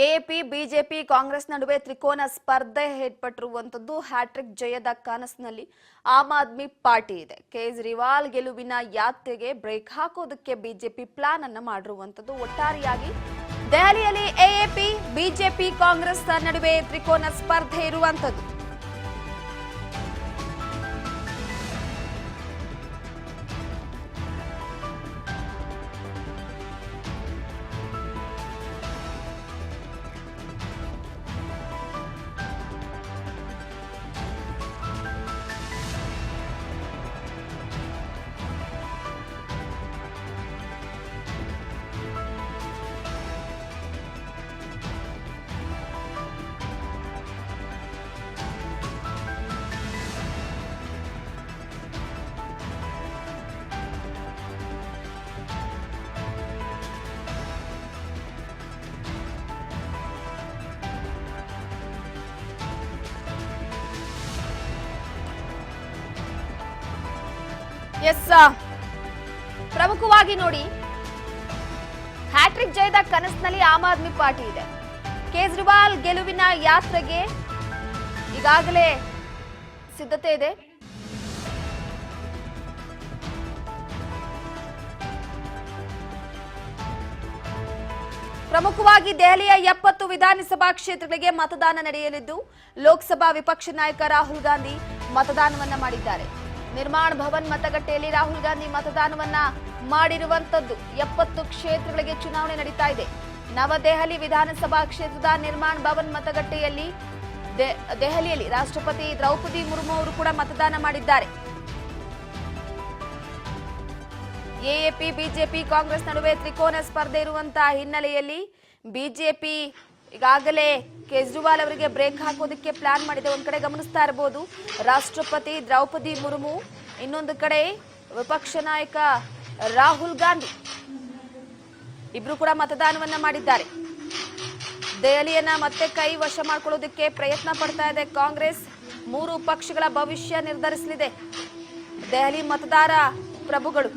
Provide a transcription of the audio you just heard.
AAP BJP Congress ನಡುವೆ ತ್ರಿಕೋನ ಸ್ಪರ್ಧೆ ಏರ್ಪಟ್ಟಿರುವಂತದ್ದು ಹ್ಯಾಟ್ರಿಕ್ ಜಯದ ಕನಸಿನಲ್ಲಿ ಆಮ್ ಆದ್ಮಿ ಪಾರ್ಟಿ ಇದೆ. ಕೇಜ್ರಿವಾಲ್ ಗೆಲುವಿನ ಯಾತ್ರೆಗೆ ಬ್ರೇಕ್ ಹಾಕೋದಕ್ಕೆ ಬಿಜೆಪಿ ಪ್ಲಾನ್ ಅನ್ನು ಮಾಡಿರುವಂತದ್ದು. ಒಟ್ಟಾರೆಯಾಗಿ ದೆಹಲಿಯಲ್ಲಿ ಎಎಪಿ ಬಿಜೆಪಿ ಕಾಂಗ್ರೆಸ್ ನಡುವೆ ತ್ರಿಕೋನ ಸ್ಪರ್ಧೆ ಇರುವಂತದ್ದು. ಪ್ರಮುಖವಾಗಿ ನೋಡಿ, ಹ್ಯಾಟ್ರಿಕ್ ಜಯದ ಕನಸಿನಲ್ಲಿ ಆಮ್ ಆದ್ಮಿ ಪಾರ್ಟಿ ಇದೆ. ಕೇಜ್ರಿವಾಲ್ ಗೆಲುವಿನ ಯಾತ್ರೆಗೆ ಈಗಾಗಲೇ ಸಿದ್ಧತೆ ಇದೆ. ಪ್ರಮುಖವಾಗಿ ದೆಹಲಿಯ 70 ವಿಧಾನಸಭಾ ಕ್ಷೇತ್ರಗಳಿಗೆ ಮತದಾನ ನಡೆಯಲಿದ್ದು, ಲೋಕಸಭಾ ವಿಪಕ್ಷ ನಾಯಕ ರಾಹುಲ್ ಗಾಂಧಿ ಮತದಾನವನ್ನ ಮಾಡಿದ್ದಾರೆ. ನಿರ್ಮಾಣ ಭವನ್ ಮತಗಟ್ಟೆಯಲ್ಲಿ ರಾಹುಲ್ ಗಾಂಧಿ ಮತದಾನವನ್ನ ಮಾಡಿರುವಂತದ್ದು. 70 ಕ್ಷೇತ್ರಗಳಿಗೆ ಚುನಾವಣೆ ನಡೀತಾ ಇದೆ. ನವದೆಹಲಿ ವಿಧಾನಸಭಾ ಕ್ಷೇತ್ರದ ನಿರ್ಮಾಣ ಭವನ್ ಮತಗಟ್ಟೆಯಲ್ಲಿ ದೆಹಲಿಯಲ್ಲಿ ರಾಷ್ಟ್ರಪತಿ ದ್ರೌಪದಿ ಮುರ್ಮು ಅವರು ಕೂಡ ಮತದಾನ ಮಾಡಿದ್ದಾರೆ. ಎಎಪಿ ಬಿಜೆಪಿ ಕಾಂಗ್ರೆಸ್ ನಡುವೆ ತ್ರಿಕೋನ ಸ್ಪರ್ಧೆ ಇರುವಂತಹ ಹಿನ್ನೆಲೆಯಲ್ಲಿ ಬಿಜೆಪಿ ಈಗಾಗಲೇ ಕೇಜ್ರಿವಾಲ್ ಅವರಿಗೆ ಬ್ರೇಕ್ ಹಾಕೋದಕ್ಕೆ ಪ್ಲಾನ್ ಮಾಡಿದೆ. ಒಂದ್ ಕಡೆ ಗಮನಿಸ್ತಾ ಇರಬಹುದು ರಾಷ್ಟ್ರಪತಿ ದ್ರೌಪದಿ ಮುರ್ಮು, ಇನ್ನೊಂದು ಕಡೆ ವಿಪಕ್ಷ ನಾಯಕ ರಾಹುಲ್ ಗಾಂಧಿ ಇಬ್ರು ಕೂಡ ಮತದಾನವನ್ನ ಮಾಡಿದ್ದಾರೆ. ದೆಹಲಿಯನ್ನ ಮತ್ತೆ ಕೈ ವಶ ಮಾಡಿಕೊಳ್ಳೋದಕ್ಕೆ ಪ್ರಯತ್ನ ಪಡ್ತಾ ಇದೆ ಕಾಂಗ್ರೆಸ್. 3 ಪಕ್ಷಗಳ ಭವಿಷ್ಯ ನಿರ್ಧರಿಸಲಿದೆ ದೆಹಲಿ ಮತದಾರ ಪ್ರಭುಗಳು.